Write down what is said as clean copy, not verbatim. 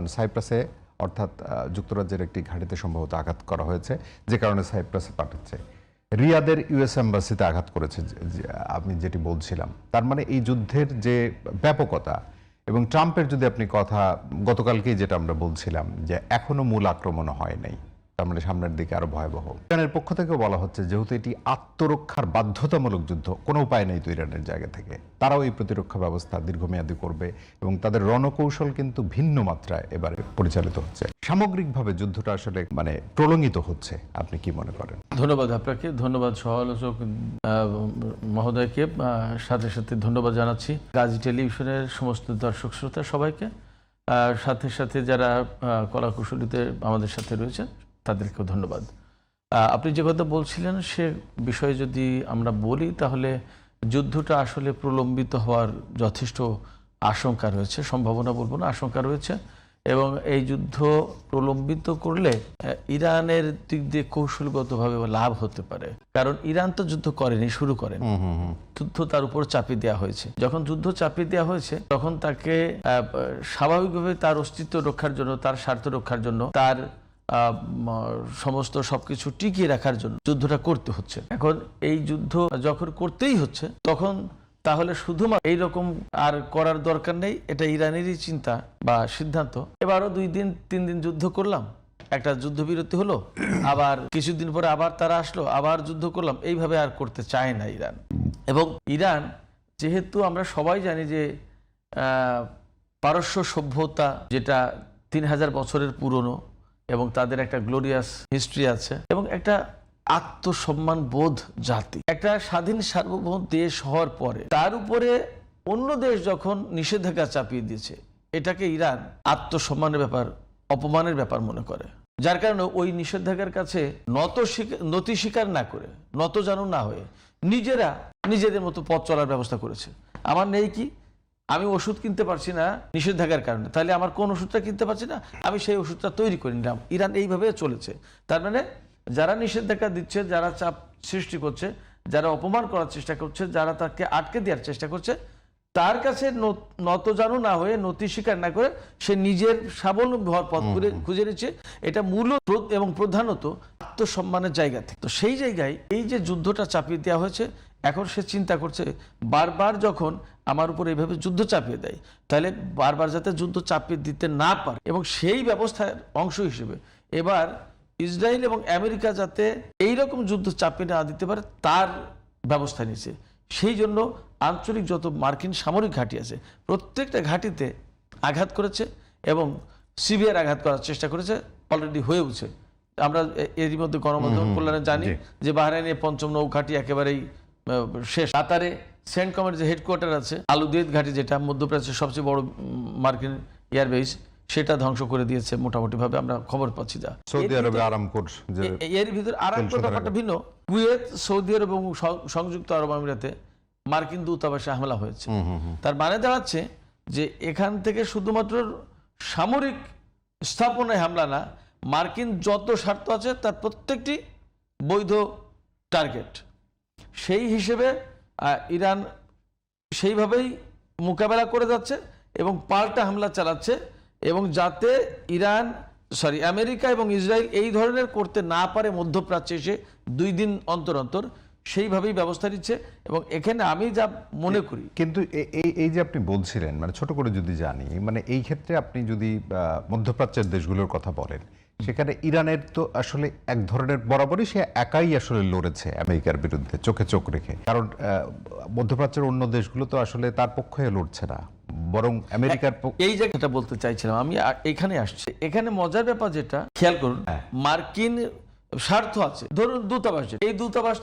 কারণ সাইপ্রাসে অর্থাৎ যুক্তরাজ্যের একটি ঘাঁটিতে সম্ভবত আঘাত করা হয়েছে, যে কারণে সাইপ্রাসে পাঠাচ্ছে। রিয়াদের ইউএস এম্বাসিতে আঘাত করেছে, আমি যেটি বলছিলাম। তার মানে এই যুদ্ধের যে ব্যাপকতা এবং ট্রাম্পের যদি আপনি কথা, গতকালকেই যেটা আমরা বলছিলাম যে এখনো মূল আক্রমণ হয় নাই, তার মানে সামনের দিকে আরো ভয়াবহ। ইরানের পক্ষ থেকেও বলা হচ্ছে যেহেতু এটি আত্মরক্ষার বাধ্যতামূলক যুদ্ধ, কোনো উপায় নেই তো ইরানের জায়গা থেকে, তারাও এই প্রতিরক্ষা ব্যবস্থা দীর্ঘমেয়াদী করবে এবং তাদের রণকৌশল কিন্তু ভিন্ন মাত্রায় এবারে পরিচালিত হচ্ছে। সামগ্রিকভাবে যুদ্ধটা আসলে মানে প্রলঙ্গিত হচ্ছে, আপনি কি মনে করেন? ধন্যবাদ আপনাকে, ধন্যবাদ সহ-আলোচক মহোদয়কে, সাথে সাথে ধন্যবাদ জানাচ্ছি গাজী টেলিভিশনের সমস্ত দর্শক শ্রোতা সবাইকে, সাথে সাথে যারা কলাকুশলীতে আমাদের সাথে রয়েছেন তাদেরকেও ধন্যবাদ। আপনি যে কথা বলছিলেন সে বিষয়ে যদি আমরা বলি তাহলে যুদ্ধটা আসলে প্রলম্বিত হওয়ার যথেষ্ট আশঙ্কা রয়েছে, সম্ভাবনা বলবো না, আশঙ্কা রয়েছে। এবং এই যুদ্ধ প্রলম্বিত করলে ইরানের দিক দিয়ে কৌশলগতভাবে লাভ হতে পারে, কারণ ইরান তো যুদ্ধ করেনি, শুরু করেন, যুদ্ধ তার উপর চাপিয়ে দেওয়া হয়েছে। যখন যুদ্ধ চাপিয়ে দেওয়া হয়েছে তখন তাকে স্বাভাবিকভাবে তার অস্তিত্ব রক্ষার জন্য, তার স্বার্থ রক্ষার জন্য, তার সমস্ত সবকিছু টিকিয়ে রাখার জন্য যুদ্ধটা করতে হচ্ছে। এখন এই যুদ্ধ যখন করতেই হচ্ছে তখন তাহলে শুধুমাত্র এইরকম আর করার দরকার নেই, এটা ইরানেরই চিন্তা বা সিদ্ধান্ত। এবারও 2 দিন 3 দিন যুদ্ধ করলাম, একটা যুদ্ধবিরতি হলো, আবার কিছুদিন পরে আবার তারা আসলো, আবার যুদ্ধ করলাম, এইভাবে আর করতে চায় না ইরান। এবং ইরান যেহেতু আমরা সবাই জানি যে পারস্য সভ্যতা যেটা 3000 বছরের পুরনো এবং তাদের একটা গ্লোরিয়াস হিস্ট্রি আছে এবং একটা আত্মসম্মান বোধ জাতি, একটা স্বাধীন সার্বভৌম দেশ হওয়ার পরে তার উপরে অন্য দেশ যখন নিষেধাজ্ঞা চাপিয়ে দিয়েছে, এটাকে ইরান আত্মসম্মানের ব্যাপার, অপমানের ব্যাপার মনে করে, যার কারণে ওই নিষেধাজ্ঞার কাছে নতি স্বীকার না করে, নত জানু না হয়ে নিজেরা নিজেদের মতো পথ চলার ব্যবস্থা করেছে। আমার নেই কি, আমি ওষুধ কিনতে পারছি না নিষেধাজ্ঞার কারণে, তাহলে আমার কোন ওষুধটা কিনতে পারছি না, আমি সেই ওষুধটা তৈরি করে নিলাম। ইরান এইভাবে চলেছে। তার মানে যারা নিষেধাজ্ঞা দিচ্ছে, যারা চাপ সৃষ্টি করছে, যারা অপমান করার চেষ্টা করছে, যারা তাকে আটকে দেওয়ার চেষ্টা করছে, তার কাছে নত জানু না হয়ে, নতি স্বীকার না করে সে নিজের স্বাবলম্বী হওয়ার পথ খুঁজে নিচ্ছে। এটা মূলত এবং প্রধানত আত্মসম্মানের জায়গা থেকে। তো সেই জায়গায় এই যে যুদ্ধটা চাপিয়ে দেওয়া হয়েছে, এখন সে চিন্তা করছে বারবার যখন আমার উপর এইভাবে যুদ্ধ চাপিয়ে দেয়, তাহলে বারবার যাতে যুদ্ধ চাপিয়ে দিতে না পারে, এবং সেই ব্যবস্থার অংশ হিসেবে এবার ইসরায়েল এবং আমেরিকা যাতে এইরকম যুদ্ধ চাপিয়ে না দিতে পারে তার ব্যবস্থা নিয়েছে। সেই জন্য আঞ্চলিক যত মার্কিন সামরিক ঘাঁটি আছে প্রত্যেকটা ঘাঁটিতে আঘাত করেছে এবং সিভিয়ার আঘাত করার চেষ্টা করেছে, অলরেডি হয়েওছে। আমরা এরই মধ্যে গণমাধ্যম কল্যাণে জানি যে বাহরাইনে 5ম নৌ ঘাঁটি একেবারেই শেষ। কাতারে সেন্টকমের যে হেডকোয়ার্টার আছে, আলুদিয়েত ঘাঁটি, যেটা মধ্যপ্রাচ্যের সবচেয়ে বড় মার্কিন এয়ারবেস, সেটা ধ্বংস করে দিয়েছে মোটামুটি ভাবে, আমরা খবর পাচ্ছি। যা সৌদি আরবে আরামকোর, এর ভিতরে আরামকোর ব্যাপারটা ভিন্ন। কুয়েত, সৌদি আরব এবং সংযুক্ত আরব আমিরাতে মার্কিন দূতাবাসে হামলা হয়েছে। তার মানে দাঁড়াচ্ছে যে এখান থেকে শুধুমাত্র সামরিক স্থাপনায় হামলা না, মার্কিন যত স্বার্থ আছে তার প্রত্যেকটি বৈধ টার্গেট। সেই হিসেবে ইরান সেইভাবেই মোকাবেলা করে যাচ্ছে এবং পাল্টা হামলা চালাচ্ছে, এবং যাতে আমেরিকা এবং ইসরায়েল এই ধরনের করতে না পারে মধ্যপ্রাচ্যে এসে 2 দিন অন্তর অন্তর, সেইভাবেই ব্যবস্থা নিচ্ছে। এবং এখানে আমি যা মনে করি, কিন্তু এই যে আপনি বলছিলেন, মানে ছোট করে যদি জানি, মানে এই ক্ষেত্রে আপনি যদি মধ্যপ্রাচ্যের দেশগুলোর কথা বলেন, সেখানে ইরানের তো আসলে এক ধরনের বরাবরই সে একাই আসলে লড়েছে আমেরিকার বিরুদ্ধে, চোখে চোখ রেখে। কারণ মধ্যপ্রাচ্যের অন্য দেশগুলো তো আসলে তার পক্ষে লড়ছে না, বরং আমেরিকার। এই জায়গাটা বলতে চাইছিলাম আমি, এখানে আসছে। এখানে মজার ব্যাপার যেটা খেয়াল করুন, মার্কিন স্বার্থ আছে, ধরুন দূতাবাস, এই দূতাবাস তো